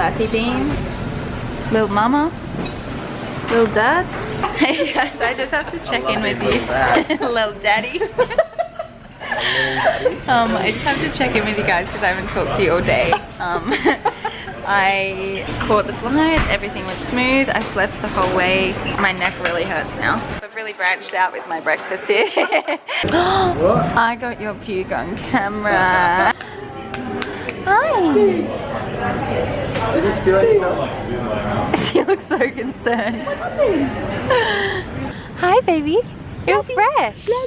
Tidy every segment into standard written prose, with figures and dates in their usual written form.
Lassie bean, little mama, little dad. Hey guys, I just have to check in with you. Little daddy. I just have to check in with you guys because I haven't talked to you all day. I caught the flight, everything was smooth, I slept the whole way. My neck really hurts now. I've really branched out with my breakfast here. I got your puke on camera. Hi. She looks so concerned. Hi baby, you're fresh. Hey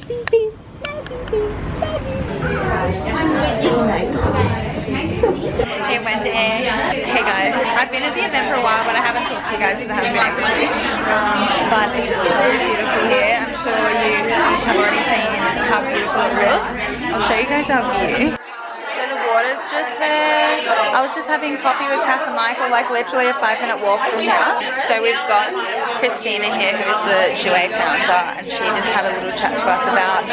Wendy. Hey guys, I've been at the event for a while, but I haven't talked to you guys because I haven't been able to. But it's so beautiful here. I'm sure you have already seen how beautiful it looks. I'll show you guys our view. So the water's just there. I was just having coffee with Cass and Michael, like literally a 5-minute walk from here. So we've got Christina here, who is the Jouet founder, and she just had a little chat to us about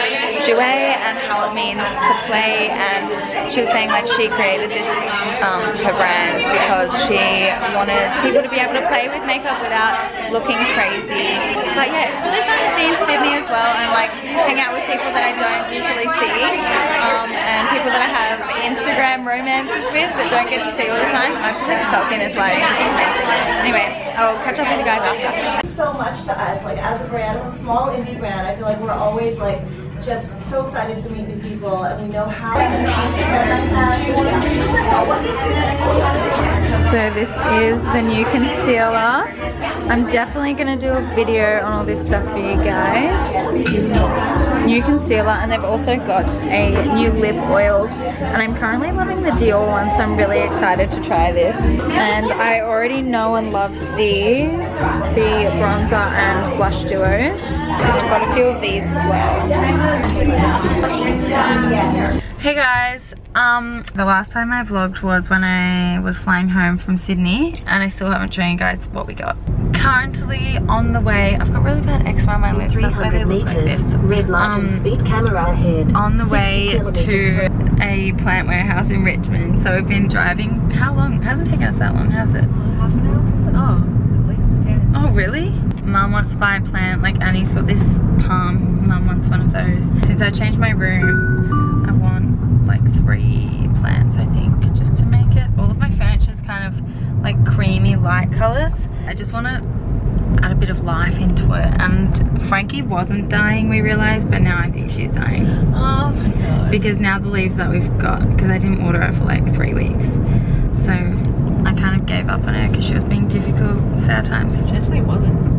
Jouet and how it means to play. And she was saying like she created this her brand because she wanted people to be able to play with makeup without looking crazy. But yeah, it's really fun to be in Sydney as well and like hang out with people that I don't usually see, and people that I have Instagram romances with but don't get to see all the time. I just take a selfie in his lighting. It's amazing. Anyway, I'll catch up with you guys after. So much to us, like as a brand, a small indie brand, I feel like we're always like just so excited to meet new people, and we know how So this is the new concealer. I'm definitely going to do a video on all this stuff for you guys. New concealer, and they've also got a new lip oil, and I'm currently loving the Dior one, so I'm really excited to try this. And I already know and love these, the bronzer and blush duos. I've got a few of these as well. Hey guys, the last time I vlogged was when I was flying home from Sydney, and I still haven't shown you guys what we got. Currently on the way, I've got really bad eczema on my lips, that's why they look like this. Red light speed camera ahead. On the way to a plant warehouse in Richmond, so we've been driving. How long? It hasn't taken us that long, has it? Half an hour? Oh, at least 10. Oh really? Mum wants to buy a plant, like Annie's got this palm, Mum wants one of those. Since I changed my room, I want like 3 plants I think, just to make it. All of my furniture's kind of like creamy light colours. I just want to add a bit of life into it, and Frankie wasn't dying, we realised, but now I think she's dying. Oh my god. Because now the leaves that we've got, because I didn't order it for like 3 weeks, so I kind of gave up on her because she was being difficult, sad times. She actually wasn't.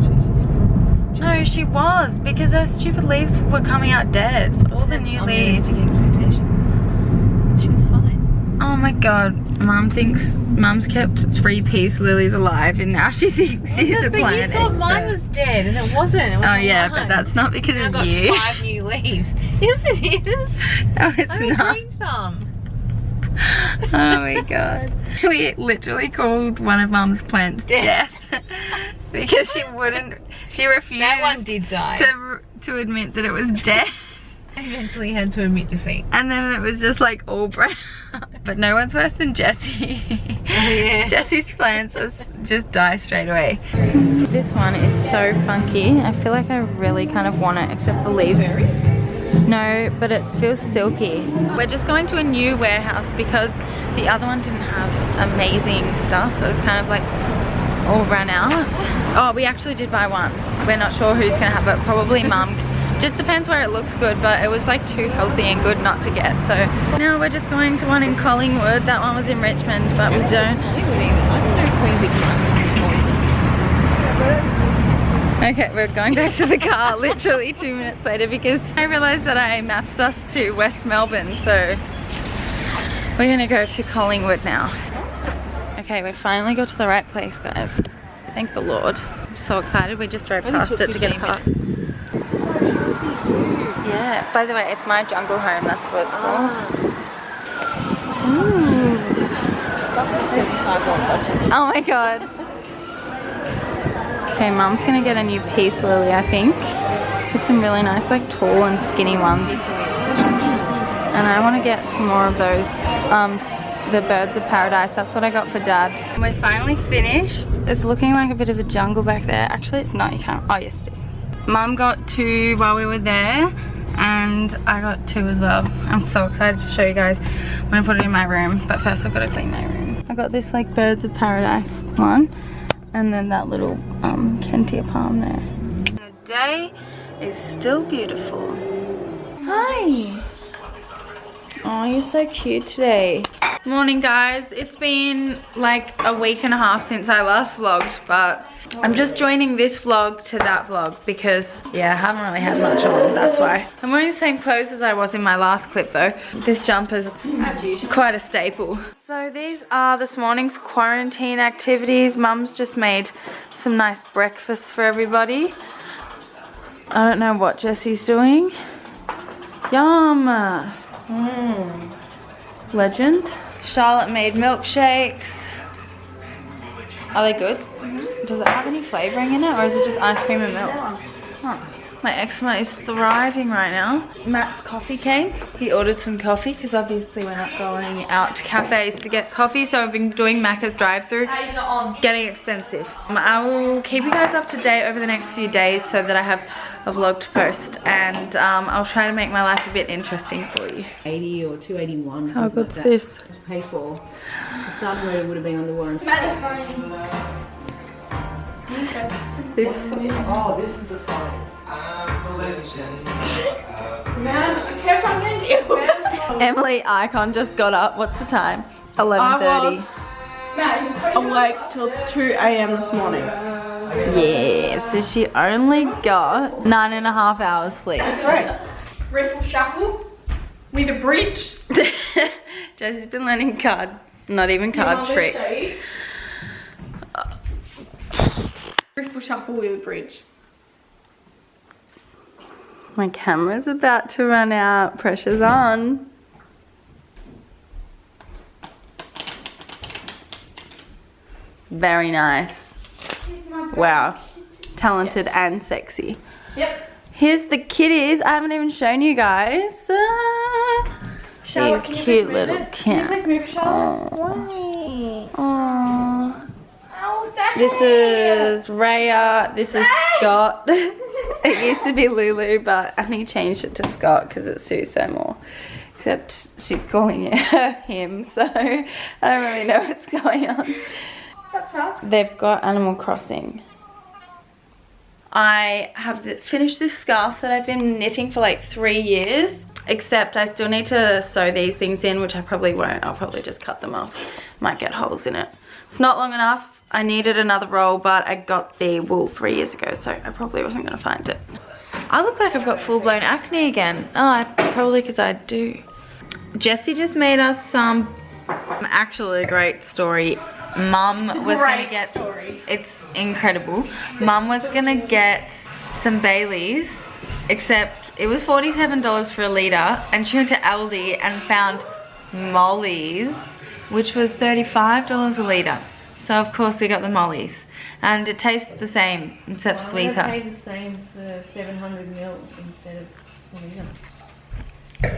No, she was, because her stupid leaves were coming out dead. All the new leaves. Expectations. She was fine. Oh my god, Mum's kept 3-piece lilies alive, and now she thinks she's a plant expert. You thought mine was dead, and it wasn't. It was oh yeah, alive. but that's not because now of you. I've got 5 new leaves. Yes, it is. No, it's I'm not. a green thumb. Oh my god. We literally called one of Mum's plants Death because she refused That one did die. to admit that it was death. I eventually had to admit defeat. And then it was just like all brown. But no one's worse than Jessie. Oh, yeah. Jessie's plants just die straight away. This one is so funky. I feel like I really kind of want it, except the leaves. No, but it feels silky. We're just going to a new warehouse because the other one didn't have amazing stuff. It was kind of like all ran out. Oh, we actually did buy one. We're not sure who's gonna have it. Probably Mum. Just depends where it looks good, but it was like too healthy and good not to get. So now we're just going to one in Collingwood. That one was in Richmond, but we don't. Hollywood even. I don't know Queen Victoria's in Hollywood. Okay, we're going back to the car literally 2 minutes later because I realized that I mapped us to West Melbourne, so we're gonna go to Collingwood now. Okay, we finally got to the right place, guys. Thank the Lord. I'm so excited. We just drove past it to get a car. Yeah, by the way, it's my jungle home, that's what it's called. Ooh. Oh my god. Okay, Mum's gonna get a new peace lily, I think. There's some really nice, like tall and skinny ones. And I want to get some more of those the birds of paradise. That's what I got for Dad. We're finally finished. It's looking like a bit of a jungle back there. Actually, it's not. You can't. Oh, yes, it is. Mum got 2 while we were there, and I got 2 as well. I'm so excited to show you guys. I'm gonna put it in my room, but first I've got to clean my room. I got this like birds of paradise one, and then that little Kentia palm there. The day is still beautiful. Hi. Oh, you're so cute today. Morning, guys. It's been like a week and a half since I last vlogged, but I'm just joining this vlog to that vlog because, yeah, I haven't really had much on, that's why. I'm wearing the same clothes as I was in my last clip though. This jumper's quite a staple. So these are this morning's quarantine activities. Mum's just made some nice breakfast for everybody. I don't know what Jessie's doing. Yum! Legend. Charlotte made milkshakes. Are they good? Does it have any flavouring in it, or is it just ice cream and milk? Oh, my eczema is thriving right now. Matt's coffee came. He ordered some coffee because obviously we're not going out to cafes to get coffee, so I've been doing Macca's drive-thru. It's getting expensive. I will keep you guys up to date over the next few days so that I have a vlog to post, and I'll try to make my life a bit interesting for you. 80 or 281. How good's this? To pay for. The starting rate would have been on the warranty. This. Oh, this is the phone. Emily Icon just got up. What's the time? 11:30. Awake till 2 a.m. this morning. Yeah, so she only got 9.5 hours sleep. Great. Riffle shuffle with a bridge. Jessie's been learning card, not even card tricks. Riffle shuffle with a bridge. My camera's about to run out. Pressure's on. Very nice. Wow. Talented and sexy. Yep. Here's the kitties. I haven't even shown you guys. Charlotte, These cute little cats. Can you please move, Charlotte? Aww. This is Raya. This is Scott. It used to be Lulu, but Annie changed it to Scott because it suits her more. Except she's calling it him, so I don't really know what's going on. That sucks. They've got Animal Crossing. I have finished this scarf that I've been knitting for like 3 years. Except I still need to sew these things in, which I probably won't. I'll probably just cut them off. Might get holes in it. It's not long enough. I needed another roll, but I got the wool 3 years ago, so I probably wasn't going to find it. I look like I've got full-blown acne again. Oh, probably because I do. Jessie just made us some, actually a great story. Mum was going to get, it's incredible. Mum was going to get some Baileys, except it was $47 for a litre, and she went to Aldi and found Molly's, which was $35 a litre. So of course we got the Molly's, and it tastes the same except sweeter. I paid the same for 700 mils instead of 1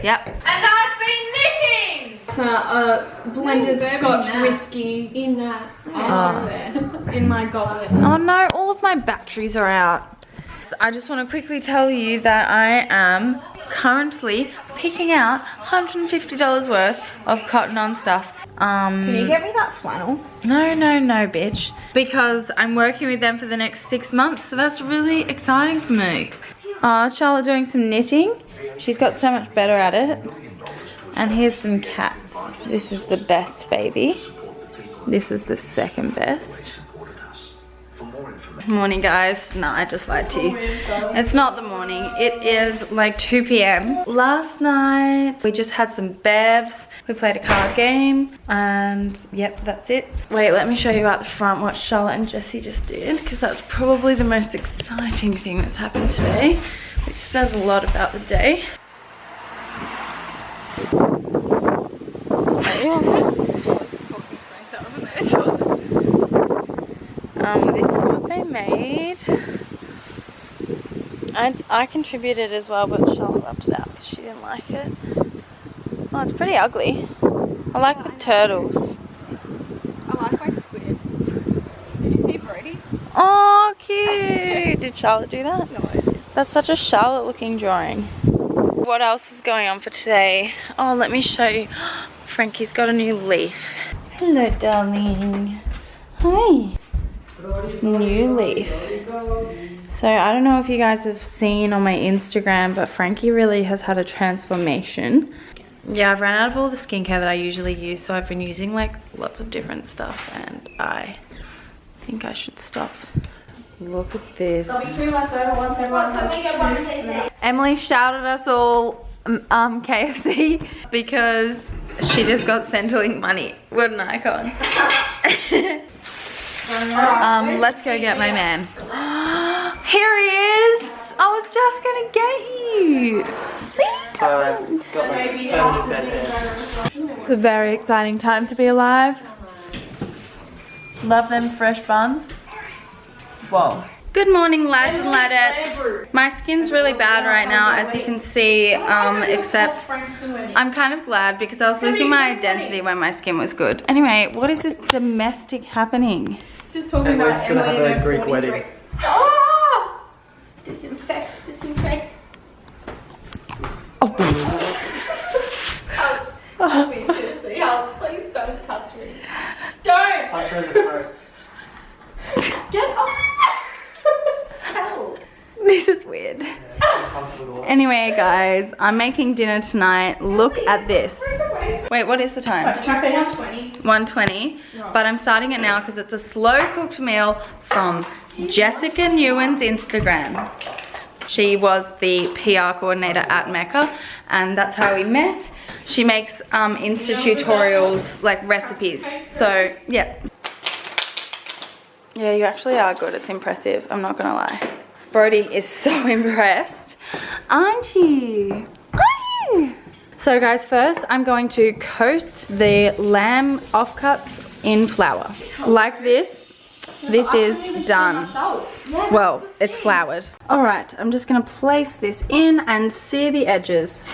Yep. And I've been knitting! It's a blended Scotch whiskey in that. In my goblet. Oh no, all of my batteries are out. So I just want to quickly tell you that I am currently picking out $150 worth of Cotton On stuff. Can you get me that flannel? No, bitch. Because I'm working with them for the next 6 months, so that's really exciting for me. Charlotte doing some knitting. She's got so much better at it. And here's some cats. This is the best baby. This is the second best. Morning, guys. No, I just lied to you. It's not the morning. It is like 2 p.m. Last night, we just had some bevs. We played a card game, and yep, that's it. Wait, let me show you out the front what Charlotte and Jessie just did, because that's probably the most exciting thing that's happened today, which says a lot about the day. This is what they made. I contributed as well, but Charlotte rubbed it out because she didn't like it. Oh, it's pretty ugly. I I like the turtles. I like my squid. Did you see Brody? Oh, cute. Did Charlotte do that? No, I didn't. That's such a Charlotte looking drawing. What else is going on for today? Oh, let me show you. Frankie's got a new leaf. Hello, darling. Hi. New leaf. So I don't know if you guys have seen on my Instagram, but Frankie really has had a transformation. Yeah, I've ran out of all the skincare that I usually use, so I've been using like lots of different stuff, and I think I should stop. Look at this. Emily shouted us all KFC because she just got Centrelink money. What an icon. Let's go get my man. Here he is. I was just gonna get you. It's a very exciting time to be alive. Love them fresh buns. Whoa. Good morning, lads and ladettes. My skin's really bad right now, as you can see, except I'm kind of glad because I was losing my identity when my skin was good. Anyway, what is this domestic happening? Just talking about Emily and her Greek 43. wedding. Oh! Disinfect. Oh. Help me, seriously. Help. Please don't touch me. Don't! Touch her in the throat. Get up! Help! This is weird. Anyway, guys, I'm making dinner tonight. Look at this. Wait, what is the time? 120. 1:20. But I'm starting it now because it's a slow cooked meal from Jessica Newen's Instagram. She was the PR coordinator at Mecca, and that's how we met. She makes Insta tutorials, like recipes. So, yeah. Yeah, you actually are good. It's impressive. I'm not gonna lie. Brody is so impressed. Aren't you? Are you? So guys, first I'm going to coat the lamb offcuts in flour. Like this. This is done. Well, it's floured. All right, I'm just gonna place this in and sear the edges.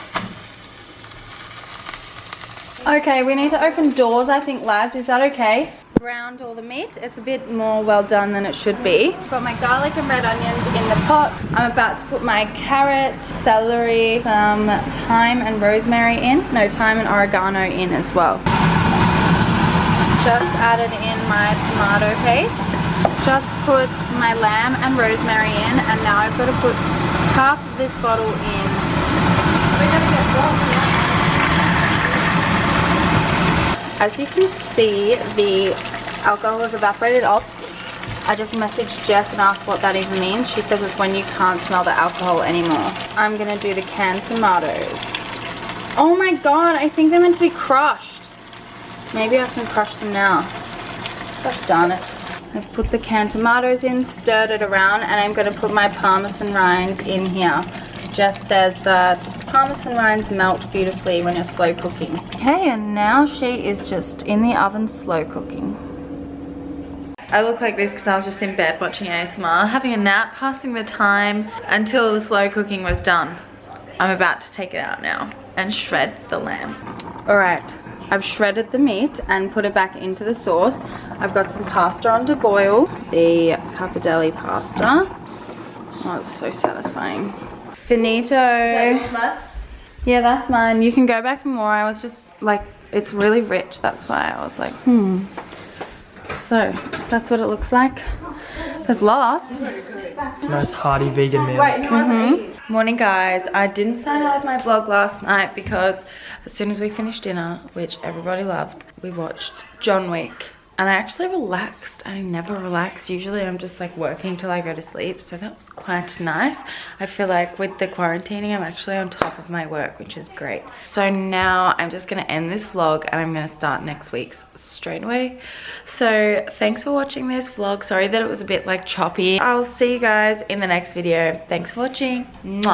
Okay, we need to open doors, I think, lads. Is that okay? Browned all the meat. It's a bit more well done than it should be. Got my garlic and red onions in the pot. I'm about to put my carrot, celery, some thyme and rosemary in. No, thyme and oregano in as well. Just added in my tomato paste. Just put my lamb and rosemary in, and now I've got to put half of this bottle in. We're gonna get broth. As you can see, the alcohol has evaporated off. I just messaged Jess and asked what that even means. She says it's when you can't smell the alcohol anymore. I'm gonna do the canned tomatoes. Oh my god, I think they're meant to be crushed. Maybe I can crush them now. Gosh darn it. I've put the canned tomatoes in, stirred it around, and I'm gonna put my parmesan rind in here. Jess says that parmesan rinds melt beautifully when you're slow cooking. Okay, and now she is just in the oven slow cooking. I look like this because I was just in bed watching ASMR, having a nap, passing the time until the slow cooking was done. I'm about to take it out now and shred the lamb. All right, I've shredded the meat and put it back into the sauce. I've got some pasta on to boil, the pappardelle pasta. Oh, it's so satisfying. Finito. Yeah, that's mine. You can go back for more. I was just like, it's really rich. That's why I was like, So, that's what it looks like. There's lots. It's a nice hearty vegan meal. Morning, guys. I didn't sign out of my vlog last night because as soon as we finished dinner, which everybody loved, we watched John Wick. And I actually relaxed. I never relax. Usually I'm just like working till I go to sleep. So that was quite nice. I feel like with the quarantining, I'm actually on top of my work, which is great. So now I'm just gonna end this vlog and I'm gonna start next week's straight away. So thanks for watching this vlog. Sorry that it was a bit like choppy. I'll see you guys in the next video. Thanks for watching. Mwah.